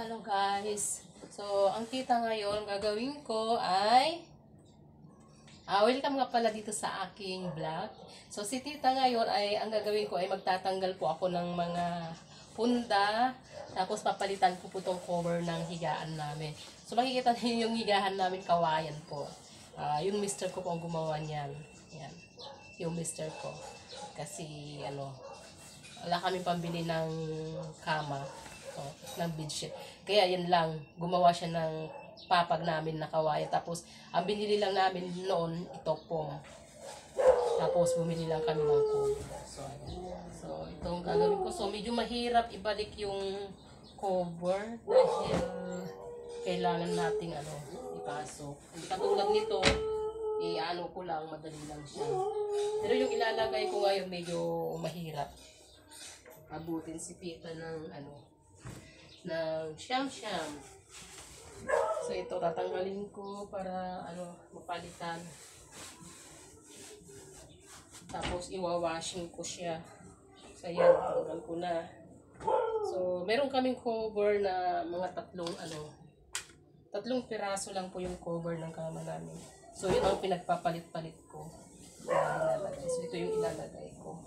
Hello guys. So, ang kita ngayon, gagawin ko ay welcome nga pala dito sa aking vlog. So, si tita ngayon ay, ang gagawin ko ay magtatanggal po ako ng mga punda. Tapos, papalitan ko po itong cover ng higaan namin. So, makikita niyo yung higaan namin, kawayan po. Yung mister ko po ang gumawa niyan. Yan. Yung mister ko. Kasi, wala kami pambili ng kama. Ng bedsheet. Kaya yan lang, gumawa siya ng papag namin na kawayan. Tapos, ang binili lang namin noon, ito pong. Tapos, bumili lang kami ng cover. So, ito ang gagawin ko. So, medyo mahirap ibalik yung cover dahil kailangan nating ipasok. Hindi katulad nito, i-ano ko lang, madali lang siya. Pero yung ilalagay ko ngayon, medyo mahirap. Abutin si Pita ng ng siyam-siyam. So, ito tatanggalin ko para mapalitan. Tapos, iwawashing ko siya. So, yan, tanggal ko na. So, meron kaming cover na mga tatlong piraso lang po yung cover ng kama namin. So, yun ang pinagpapalit-palit ko. So, ito yung ilalagay ko.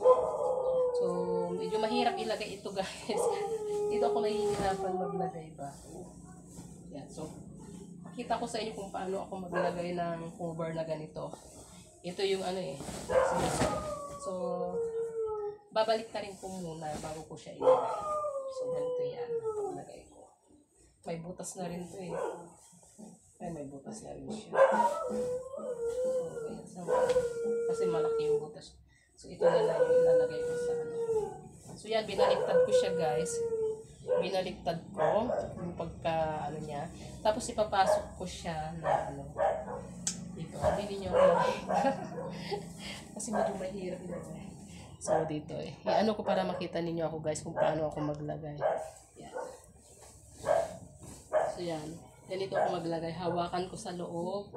So, medyo mahirap ilagay ito, guys. Dito ako nahihirapan maglagay ba. Yan. So, pakita ko sa inyo kung paano ako maglagay ng cover na ganito. Ito yung So, babalik na rin ko muna bago ko siya ilagay. So, ganito yan. Ilagay ko. May butas na rin to eh. Ay, may butas na rin siya. So, kasi malaki yung butas. So, ito na lang yung ilalagay ko sa So, yan, binaliktad ko siya, guys. Binaliktad ko yung pagka, niya. Tapos, ipapasok ko siya na, dito. Hindi niyo kasi medyo mahirap ilagay. So, dito eh. I-ano ko para makita ninyo ako, guys, kung paano ako maglagay. Yan. So, yan. Ganito ako maglagay. Hawakan ko sa loob.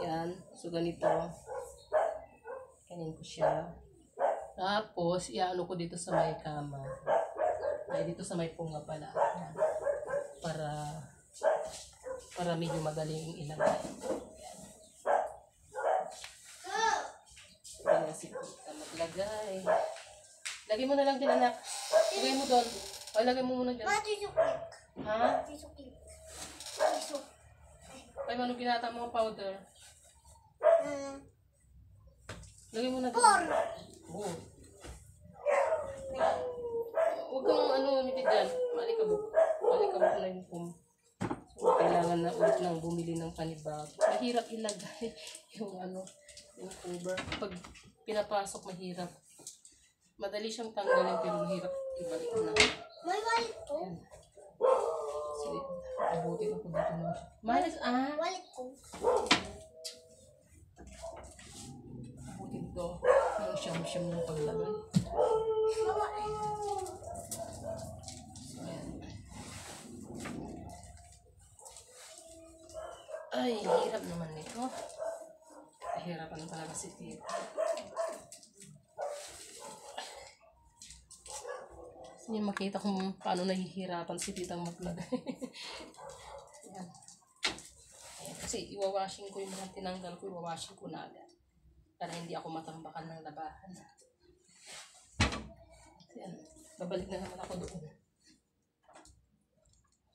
Yan. So, ganito. Kanin ko siya. Tapos, i-ano ko dito sa may kama. Ay, dito sa may punga pala. Yan. Para medyo madaling ilagay. Kaya si Pita maglagay. Lagay mo na lang din, anak. Lagay mo doon. O, lagay mo muna dyan. Ha? Ay, ano ginata mo powder? Lagay mo na doon. Oh. Huwag kang niti dyan. Malikabok. Malikabok na yung pum. So, kailangan na ulit nang bumili ng panibag. Mahirap ilagay yung yung cover. Pag pinapasok, mahirap. Madali siyang tanggalin pero mahirap ibalik na. May wallet ko. Sige, abutin ako dito na. Malas, Wallet ko. Abutin to. Yung siyam-siyam ng paglagay. Ay, hirap naman nito. Hirapan talaga si Tita. Hindi makita kung paano nahihirapan si Tita maglagay. Yan. Ayan, kasi iwawashing ko yung mga tinanggal ko, iwawashing ko na agad. Para hindi ako matambakan ng labahan. Ayan, babalik na naman ako doon.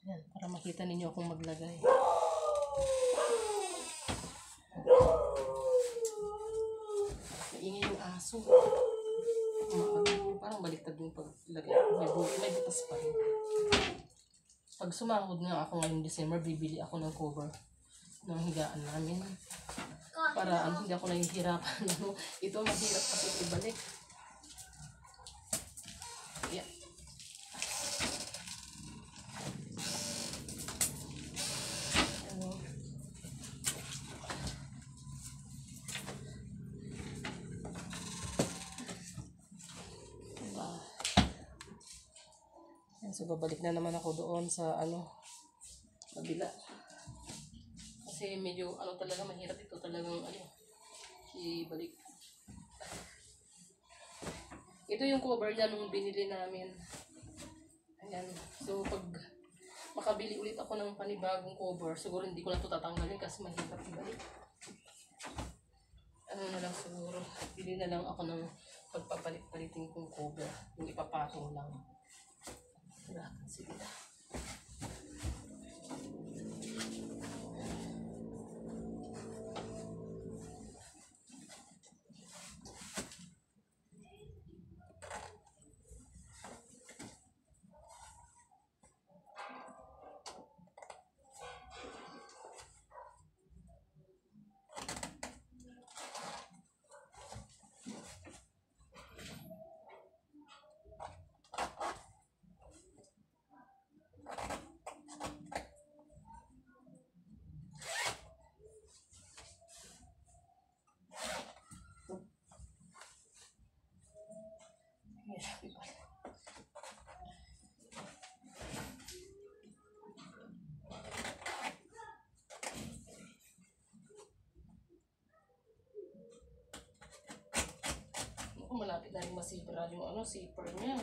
Ayan, para makita ninyo akong maglagay. Maingay yung aso. Parang baliktad yung paglagay. May butas pa rin. Pag sumahod nga ako ngayong December, bibili ako ng cover ng higaan namin. Para hindi ako nahihirapan. Ito mahirap kasi ibalik. Yeah. So, babalik na naman ako doon sa kabila. Kasi medyo talaga mahirap ito talagang ibalik. Ito yung cover niya nung binili namin. Ayan. So, pag makabili ulit ako ng panibagong cover. Siguro hindi ko na ito tatanggalin kasi mahirap ibalik. Ano na lang siguro, bili na lang ako ng pagpapalit-palitin kong cover. Yung ipapatong lang. Sige na. Malapit na rin masibra yung zipper niya.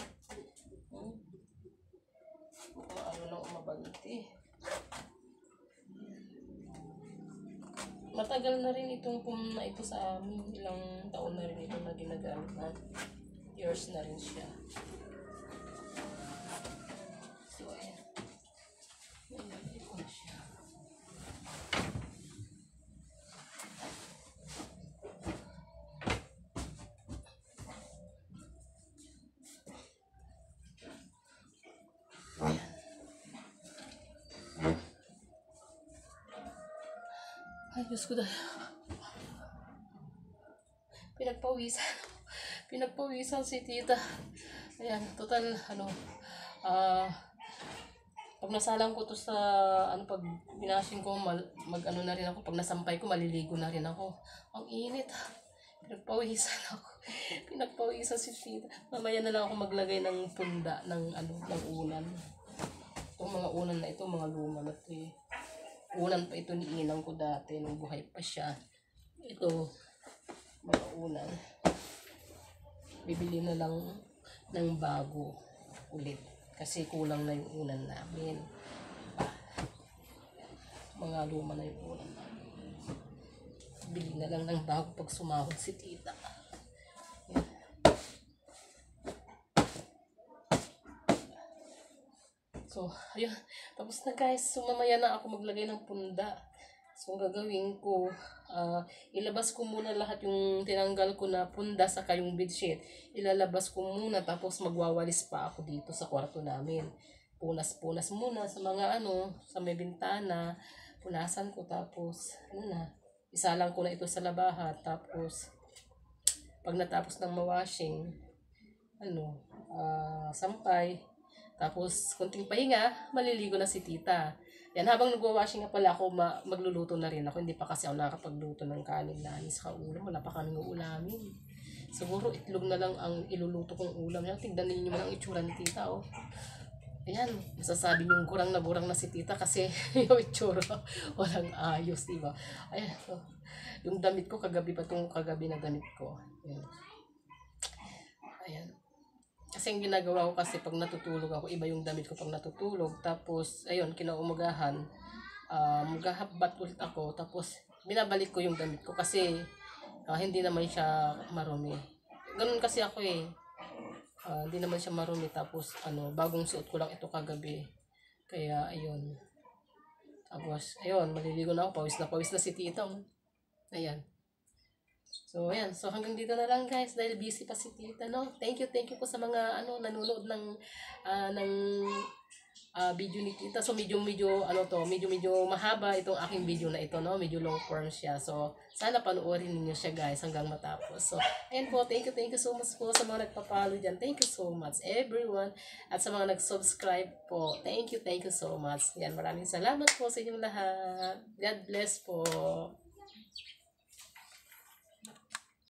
Mukhang lang umabanti. Matagal na rin itong pum na ito sa amin. Ilang taon na rin ito na ginagamit na. Years na rin siya. So, ayan. Nilagay ko na siya. Ay, Diyos ko dahil. Pinagpawisan si tita. Ayan, total, pag nasalang ko to sa, pag binashing ko, na rin ako. Pag nasampay ko, maliligo na rin ako. Ang init. Pinagpawisan si tita. Mamaya na lang ako maglagay ng punda, ng unan. Itong mga unan na ito, mga luma na ito eh. Unan pa ito ni inang ko dati nung buhay pa siya. Ito, mga unan. Bibili na lang ng bago ulit. Kasi kulang na yung unan namin. Mga luma na yung unan namin. Bili na lang ng bago pag sumahod si tita. Yan. So, ayun. Tapos na guys. So, mamaya na ako maglagay ng punda. So, ang gagawin ko, ilabas ko muna lahat yung tinanggal ko na punda saka yung bedsheet. Ilalabas ko muna tapos magwawalis pa ako dito sa kwarto namin. Punas-punas muna sa mga sa may bintana. Punasan ko tapos, isalang ko na ito sa labahat. Tapos, pag natapos ng mawashing, sampay. Tapos, konting pahinga, maliligo na si tita. Yan, habang nagwa-washing nga pala ako, magluluto na rin ako. Hindi pa kasi ako nakakapagluto ng kanin na sa ulam. Wala pa kaming uulamin. Siguro, itlog na lang ang iluluto kong ulam. Yan, tignan ninyo man ang itsura ni tita, oh. Ayan, masasabi yung gurang na si tita kasi yung itsura, walang ayos, diba? Ayan, so, yung damit ko, kagabi na damit ko. Ayan. Ayan. Kasi yung ginagawa ko kasi pag natutulog ako, iba yung damit ko pag natutulog. Tapos, ayun, kinaumagahan, maghahabbat ulit ako. Tapos, binabalik ko yung damit ko kasi hindi naman siya marumi. Ganun kasi ako eh. Hindi naman siya marumi. Tapos, bagong suot ko lang ito kagabi. Kaya, ayun. Tapos, ayun, maliligo na ako. Pawis na si tita. Ayan. So, ayan. So, hanggang dito na lang guys dahil busy pa si tita, no? Thank you po sa mga, nanonood ng video ni tita. So, medyo mahaba itong aking video na ito, no? Medyo long form siya. So, sana panoorin niyo siya guys hanggang matapos. So, ayan po. Thank you so much po sa mga nagpapalo dyan. Thank you so much everyone. At sa mga nag-subscribe po. Thank you so much. Yan, maraming salamat po sa inyong lahat. God bless po.